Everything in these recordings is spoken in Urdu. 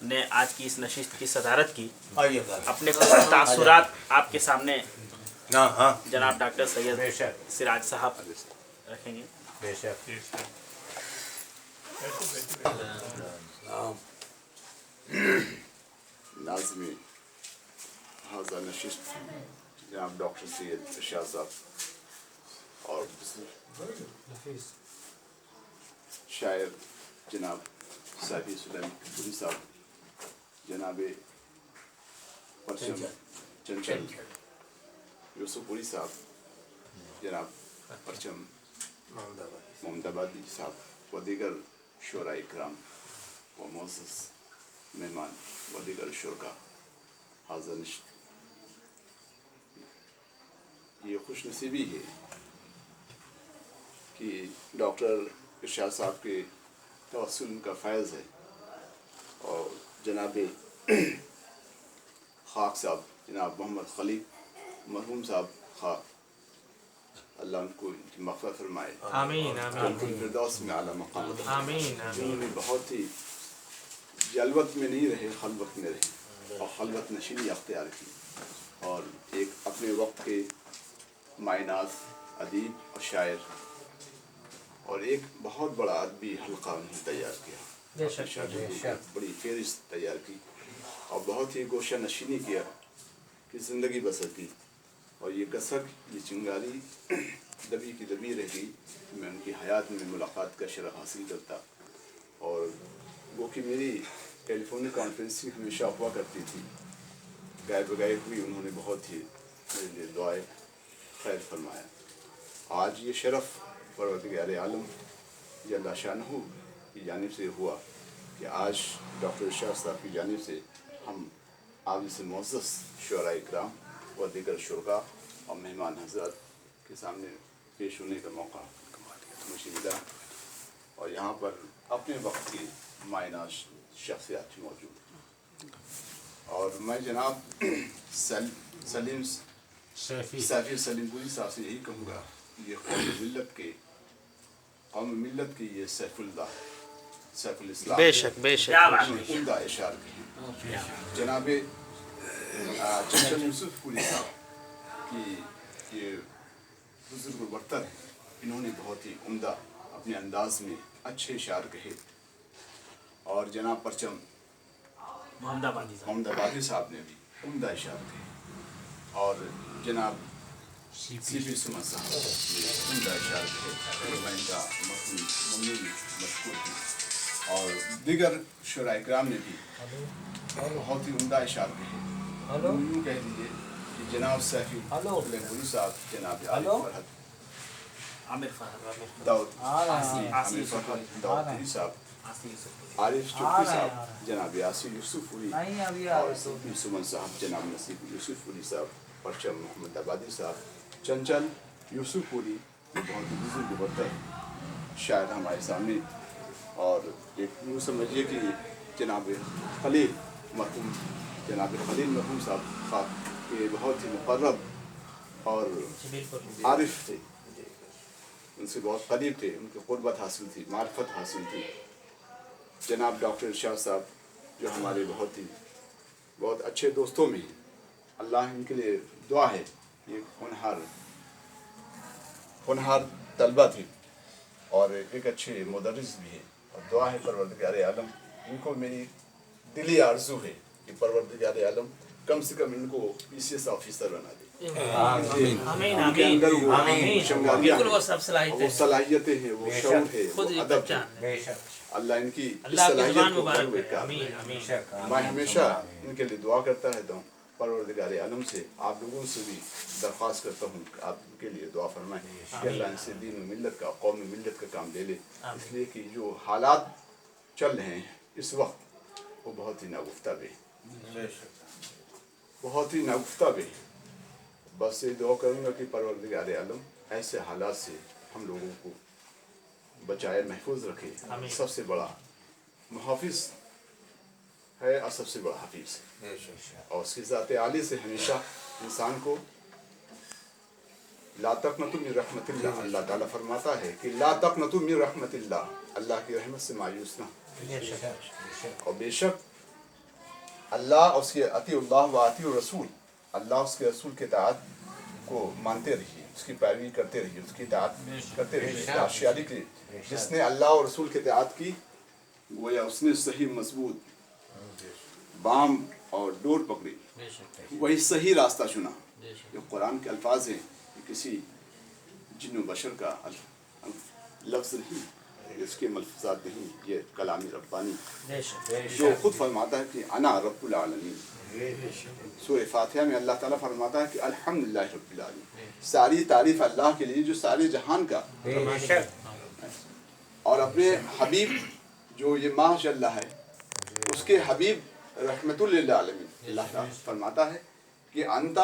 نے آج کی اس نشست کی صدارت کی، آئیے اپنے تاثرات آپ کے سامنے ہاں جناب ڈاکٹر سید بے شک سراج صاحب رکھیں گے. بے شک. ناظمین حاضر نشست جناب ڈاکٹر سید ارشاد صاحب اور شاعر جناب سعدی سلیمان پوری صاحب، جناب پرچم چنچل یوسف پوری صاحب، جناب پرچم محمد آبادی صاحب و دیگر شعراء اکرام و معزز مہمان و دیگر شرکا حاضر نشست. یہ خوش نصیبی ہے کہ ڈاکٹر ارشاد صاحب کے توسل ان کا فیض ہے، اور جناب خاک صاحب جناب محمد خلیق مرحوم صاحب خاک، اللہ ان کو ان کی مغفرت فرمائے، آمین جنت الفردوس میں اعلیٰ مقام عطا فرمائے. آمین جنہوں نے بہت ہی جلوت میں نہیں رہے، خلوت میں رہے اور خلوت نشینی اختیار کی، اور ایک اپنے وقت کے مائناز ادیب اور شاعر، اور ایک بہت بڑا ادبی حلقہ انہوں نے تیار کیا، بڑی فہرست تیار کی، اور بہت ہی گوشہ نشینی کیا کہ زندگی بسر کی. اور یہ کسک، یہ چنگاری دبی کی دبی رہ گئی. میں ان کی حیات میں ملاقات کا شرف حاصل کرتا، اور وہ کہ میری ٹیلی فونک کانفرنسنگ ہمیشہ ہوا کرتی تھی، گائے بگائے ہوئی انہوں نے بہت ہی میرے لیے دعائیں خیر فرمایا. آج یہ شرف پروردگار عالم جل شانہ کی جانب سے ہوا کہ آج ڈاکٹر ارشاد صاحب کی جانب سے ہم آپ سے معزز شعراء اکرام و دیگر شرکا اور مہمان حضرات کے سامنے پیش ہونے کا موقع مجھے ملا، اور یہاں پر اپنے وقت کی مائناز شخصیات موجود ہیں. اور میں جناب سلیم سیفی سلیم پوری صاحب سے یہی کہوں گا، یہ قوم ملت کے یہ سیف الاسلام بے شک بے شک عمدہ اشعار کے ہیں. جناب چنچل یوسف پوری صاحب کی یہ بزرگ برتر ہیں، انہوں نے بہت ہی عمدہ اپنے انداز میں اچھے اشعار کہے. اور جناب پرچم محمد آبادی صاحب نے بھی عمدہ اشعار کہے، اور جناب سی پی سمن صاحب نے عمدہ اشعار کہے، میں ان کا ممنون مشکور ہوں. اور دیگر شعراء اکرام نے بھی بہت ہی عمدہ اشعار کہے. یوں کہہ دیجیے کہ جناب سیفی سلیم پوری صاحب، جناب عامر فرحت عامر فرحت داؤدی صاحب، عارف چوکی صاحب، جناب یاسر یوسف پوری، اور سپی سمن صاحب جناب نصیب یوسف پوری صاحب، پرچم محمد آبادی صاحب، چنچل یوسف پوری، بہت ہی بزرگ برتر شاعر ہمارے سامنے. اور ایک یوں سمجھیے کہ جناب خلیل مرحوم، جناب خلیل مرحوم صاحب خاک، یہ بہت ہی مقرب اور عارف تھے، ان سے بہت قریب تھے، ان کی قربت حاصل تھی، معرفت حاصل تھی. جناب ڈاکٹر ارشاد صاحب جو ہمارے بہت اچھے دوستوں میں ہیں، اللہ ان کے لیے دعا ہے. یہ ہونہار طلبہ تھے اور ایک اچھے مدرس بھی ہیں، اور دعا ہے پروردگار عالم ان کو، میری دلی آرزو ہے کہ پروردگار عالم کم سے کم ان کو PCS آفیسر بنا دے. ان کے اندر وہ شنگاریاں ہیں، وہ صلاحیتیں ہیں، وہ شعور ہے، وہ ادب ہے. اللہ ان کی اس صلاحیت کو قبول کرے. میں ہمیشہ ان کے لیے دعا کرتا رہتا ہوں. پروردگار عالم سے آپ لوگوں سے بھی درخواست کرتا ہوں کہ آپ ان کے لیے دعا فرمائیں کہ اللہ ان سے دین و ملت کا، قوم ملت کا کام لے لے. اس لیے کہ جو حالات چل رہے ہیں اس وقت وہ بہت ہی ناگفتہ بے، بہت ہی ناگفتہ بے. بس یہ دعا کروں گا کہ پروردگار عالم ایسے حالات سے ہم لوگوں کو بچائے، محفوظ رکھے. سب سے بڑا محافظ ہے اور سب سے بڑا حفیظ ہے، اور اس کی ذات عالی سے ہمیشہ انسان کو لا تقنطوا من رحمت اللہ، اللہ تعالیٰ فرماتا ہے کہ لا تقنطوا من رحمت اللہ، اللہ کی رحمت سے مایوس نہ. اور بے شک اللہ اس کے اطیع اللہ و اطیع الرسول، اللہ اس کے رسول کے اطاعت کو مانتے رہیے، اس کی پیروی کرتے رہیے، اس کی اطاعت کرتے رہیے، اطاعت شیاری کے جس نے اللہ اور رسول کے اطاعت کی گویا اس نے صحیح مضبوط بام اور ڈور پکڑی، وہی صحیح راستہ چنا۔ جو قرآن کے الفاظ ہیں یہ کسی جن و بشر کا لفظ نہیں، اس کے ملفوظات نہیں، یہ کلام ربانی جو خود فرماتا ہے کہ انا رب العالمین۔ سورہ فاتحہ میں اللہ تعالیٰ فرماتا ہے کہ الحمدللہ رب العالمین، ساری تعریف اللہ کے لیے جو سارے جہان کا، اور اپنے حبیب جو یہ ماشاء اللہ ہے اس کے حبیب رحمت للعالمین، اللہ تعالیٰ فرماتا ہے کہ انت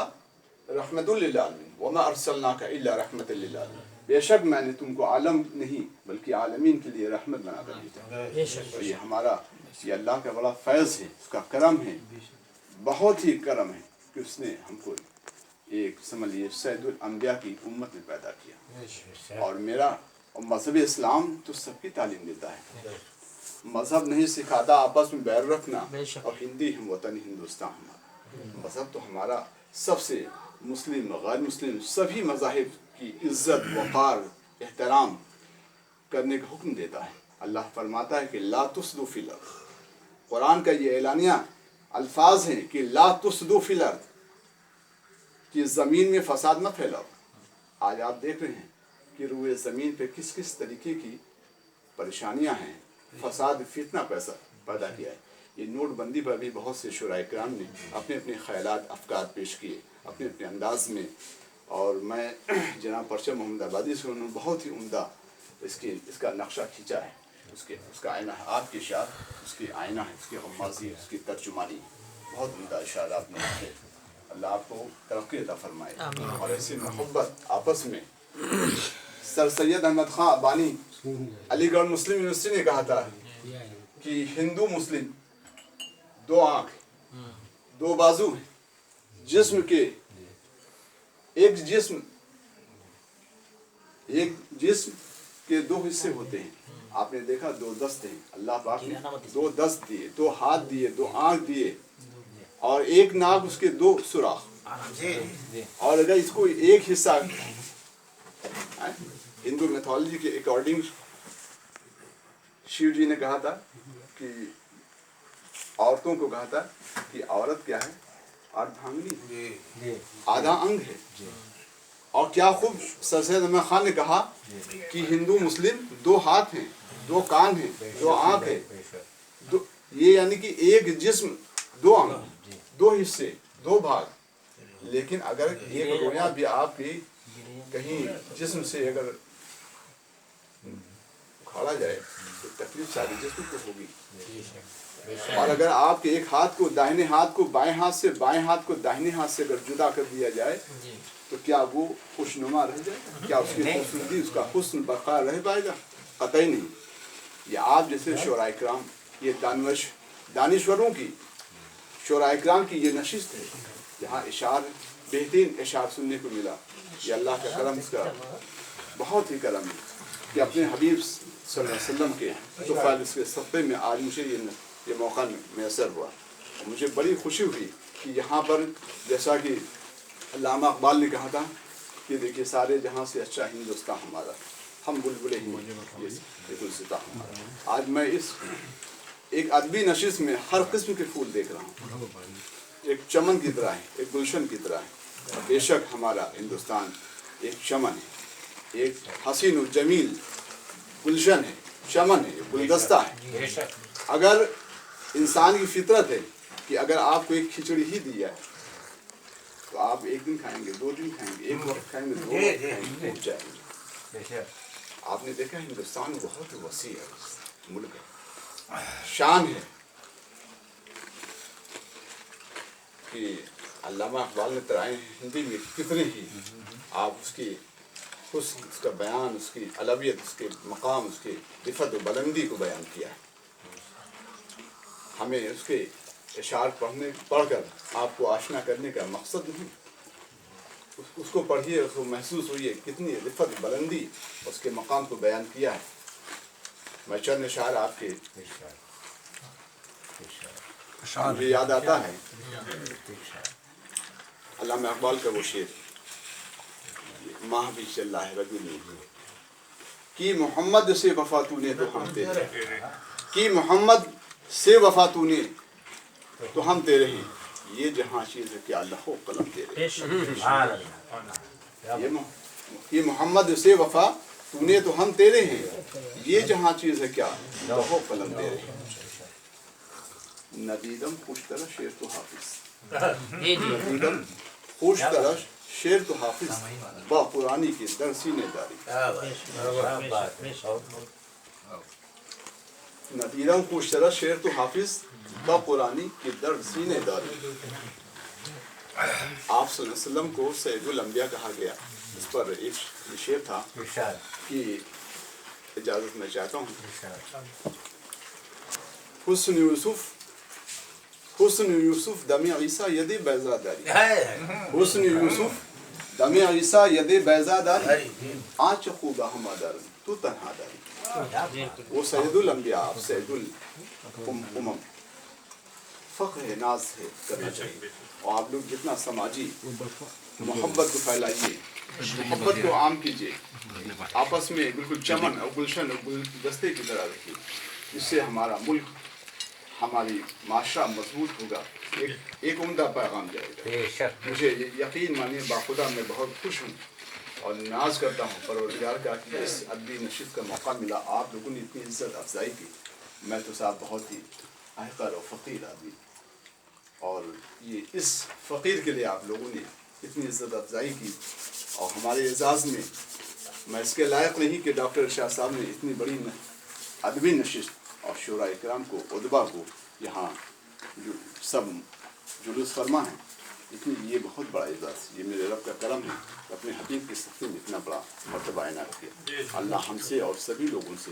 رحمت للعالمین وما ارسلناک الا رحمت للعالمین، بے شک میں نے تم کو عالم نہیں بلکہ عالمین کے لیے رحمت بنا کر بھیجا۔ اور یہ ہمارا یہ اللہ کا بڑا فیض ہے، اس کا کرم ہے، بہت ہی کرم ہے کہ اس نے ہم کو ایک سمجھ لیے سید الانبیاء کی امت میں پیدا کیا۔ اور میرا مذہب اسلام تو سب کی تعلیم دیتا ہے، مذہب نہیں سکھاتا آپس میں بیر رکھنا اور ہندی ہم وطن ہندوستان ہمارا۔ مذہب تو ہمارا سب سے مسلم غیر مسلم سبھی مذاہب کی عزت وقار احترام کرنے کا حکم دیتا ہے۔ اللہ فرماتا ہے کہ لا تفسدوا فی الارض، قرآن کا یہ اعلانیہ الفاظ ہیں کہ لا تفسدوا فی الارض، کہ زمین میں فساد مت پھیلاؤ۔ آج آپ دیکھ رہے ہیں کہ روئے زمین پہ کس کس طریقے کی پریشانیاں ہیں، فساد فتنہ پیدا کیا ہے۔ یہ نوٹ بندی پر بھی بہت سے شورائے کرام نے اپنے اپنے خیالات افکار پیش کیے اپنے اپنے انداز میں، اور میں جناب پرچم محمد آبادی سے انہوں نے بہت ہی عمدہ اس کا نقشہ کھینچا ہے، اس کا آئینہ ہے آپ کے اشعار، اس کی آئینہ ہے، اس کی غمازی، اس کی ترجمانی، بہت عمدہ اشعارات نے لکھے۔ اللہ آپ کو ترقی عطا فرمائے اور ایسی محبت آپس میں۔ سر سید احمد خان ابانی علی گڑھ مسلم یونیورسٹی نے کہا تھا کہ ہندو مسلم دو آنکھ دو بازو ہیں، جسم کے ایک جسم کے دو حصے ہوتے ہیں۔ آپ نے دیکھا دو دست ہیں، اللہ پاک نے دو دست دیے، دو ہاتھ دیے، دو آنکھ دیے، اور ایک ناک اس کے دو سوراخ۔ اور اگر اس کو ایک حصہ ہندو میتھولوجی کے اکارڈنگ شیو جی نے کہا تھا کہ عورتوں کو کہا تھا کہ عورت کیا ہے، اردھانگنی، آدھا انگ ہے۔ اور کیا خوب سر سید احمد خان نے کہا کہ ہندو مسلم دو ہاتھ ہیں، دو کان ہیں، دو آنکھ ہے، یہ یعنی کہ ایک جسم دو انگ، دو حصے، دو بھاگ۔ لیکن اگر ایک رویہ بھی آپ کی کہیں جسم سے اگر اکھاڑا جائے تو تکلیف ساری جسم کو ہوگی۔ اور اگر آپ کے ایک ہاتھ کو داہنے ہاتھ کو بائیں ہاتھ سے، بائیں ہاتھ کو داہنے ہاتھ سے اگر جدا کر دیا جائے تو کیا وہ خوشنما رہ جائے گا؟ کیا اس کی خوبصورتی، اس کا حسن برقرار رہ پائے گا؟ قطعی نہیں۔ یہ آپ جیسے شعراء کرام، یہ دانشوروں کی، شعراء کرام کی یہ نشست ہے جہاں اشعار، بہترین اشعار سننے کو ملا۔ یہ اللہ کا کرم، اس کا بہت ہی کرم ہے کہ اپنے حبیب صلی اللہ علیہ وسلم کے توفیل اس کے صدقے میں آج مجھے یہ موقع میسر ہوا۔ مجھے بڑی خوشی ہوئی کہ یہاں پر جیسا کہ علامہ اقبال نے کہا تھا کہ دیکھیے سارے جہاں سے اچھا ہندوستان ہمارا، ہم بلبلے ہی یہ گلستاں ہمارا۔ آج میں اس ایک ادبی نشست میں ہر قسم کے پھول دیکھ رہا ہوں، ایک چمن کی طرح ہے، ایک گلشن کی طرح ہے۔ بے شک ہمارا ہندوستان ایک چمن ہے، ایک حسین و جمیل گلشن ہے، چمن ہے، گلدستہ ہے۔ اگر انسان کی فطرت ہے کہ اگر آپ کو ایک کھچڑی ہی دی جائے تو آپ ایک دن کھائیں گے، دو دن کھائیں گے، ایک وقت کھائیں گے، دو وقت کھائیں گے، بھول جائیں گے۔ آپ نے دیکھا ہندوستان بہت وسیع ہے، ملک ہے، شان ہے کہ علامہ اقبال نے ترائیں ہندی میں کتنے ہی آپ اس کی حسن، اس کا بیان، اس کی علویت، اس کے مقام، اس کی رفعت و بلندی کو بیان کیا ہے۔ ہمیں اس کے اشعار پڑھ کر آپ کو آشنا کرنے کا مقصد نہیں، اس کو پڑھیے، اس کو محسوس ہوئیے کتنی رفعت بلندی اس کے مقام کو بیان کیا ہے۔ میں چند اشعار آپ کے مجھے یاد آتا ہے علامہ اقبال کا وہ شعر ماہ بھی چل رہا ہے رجل کی محمد سے وفا تو نے تو ہم تیرے کی محمد سے وفا تو نے تو ہم تیرے ہی یہ جہاں چیز ہے کیا لہو قلم تیرے یہ محمد سے وفا تو نے تو ہم تیرے ہیں یہ جہاں چیز ہے کیا لہو قلم تیرے ندیدم خوش طرح شیر تو حافظ ندیدم خوش طرح شیر تو حافظ با قرآنی کی در سینے داری ندیدم خوش طرح شیر تو حافظ با قرآنی کی در سینے داری آپ صلی اللہ علیہ وسلم کو سید الانبیاء کہا گیا. اس پر ایک شعر تھا کہ اجازت میں چاہتا ہوں. حسن یوسف دم عیسیٰ ید بیضا داری حسن یوسف دم عیسیٰ ید بیضا داری آنچ خوبہ ہما دار تو تنہا داری. وہ سید الانبیاء سید الامم فخر ناز ہے کرنا چاہیے. اور آپ لوگ جتنا سماجی محبت کو پھیلائیے, محبت کو عام کیجیے, آپس میں بالکل چمن اور گلشن اور گلدستے کی طرح رکھیے. اس سے ہمارا ملک ہماری معاشرہ مضبوط ہوگا. ایک عمدہ پیغام جائے گا. مجھے یقین مانیے باخدا میں بہت خوش ہوں اور ناز کرتا ہوں پروردگار کا کہ اس ادبی نشست کا موقع ملا. آپ لوگوں نے اتنی عزت افزائی کی. میں تو صاحب بہت ہی احقر اور فقیر آدمی, اور یہ اس فقیر کے لیے آپ لوگوں نے اتنی عزت افزائی کی. اور ہمارے اعزاز میں اس کے لائق نہیں کہ ڈاکٹر ارشاد صاحب نے اتنی بڑی ادبی نشست اور شعراء کرام کو ادبا کو یہاں جو سب جلوس فرما ہیں. یہ بہت بڑا اعزاز, یہ میرے رب کا کرم ہے. اپنے حبیب کی سختی میں اتنا بڑا مرتبہ عنایت کیا. اللہ ہم سے اور سبھی لوگوں سے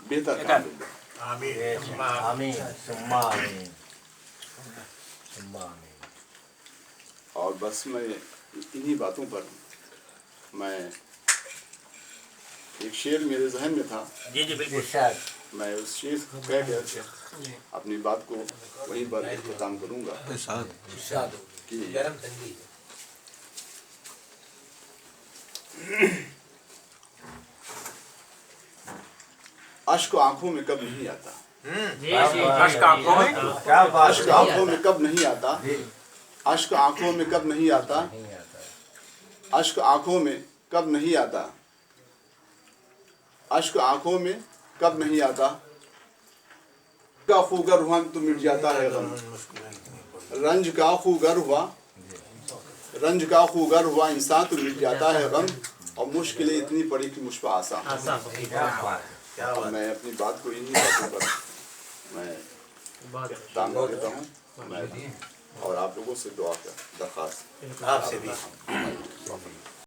بہتر کام لے. آمین آمین ثم آمین ثم آمین. اور بس میں انہی باتوں پر میں ایک شعر میرے ذہن میں تھا. جی جی بالکل. ارشاد. میں اس چیز کو کہہ کے اپنی بات کو وہیں پر اختتام کروں گا کہ اشک آنکھوں میں کب نہیں آتا, اشک آنکھوں میں کیا بات اشک آنکھوں میں کب نہیں آتا, اشک آنکھوں میں کب نہیں آتا, اشک آنکھوں میں کب نہیں آتا, اشک آنکھوں میں کب نہیں آتا, کا خوگر ہوا تو مٹ جاتا ہے غم, رنج کا خوگر ہوا, رنج کا خوگر ہوا انسان تو مٹ جاتا ہے غم, اور مشکلیں اتنی پڑی کہ مجھ پر آسان. اور میں اپنی بات کو انہی باتوں پر میں اختتام کر دیتا ہوں. میں اور آپ لوگوں سے دعا کا درخواست آپ سے بھی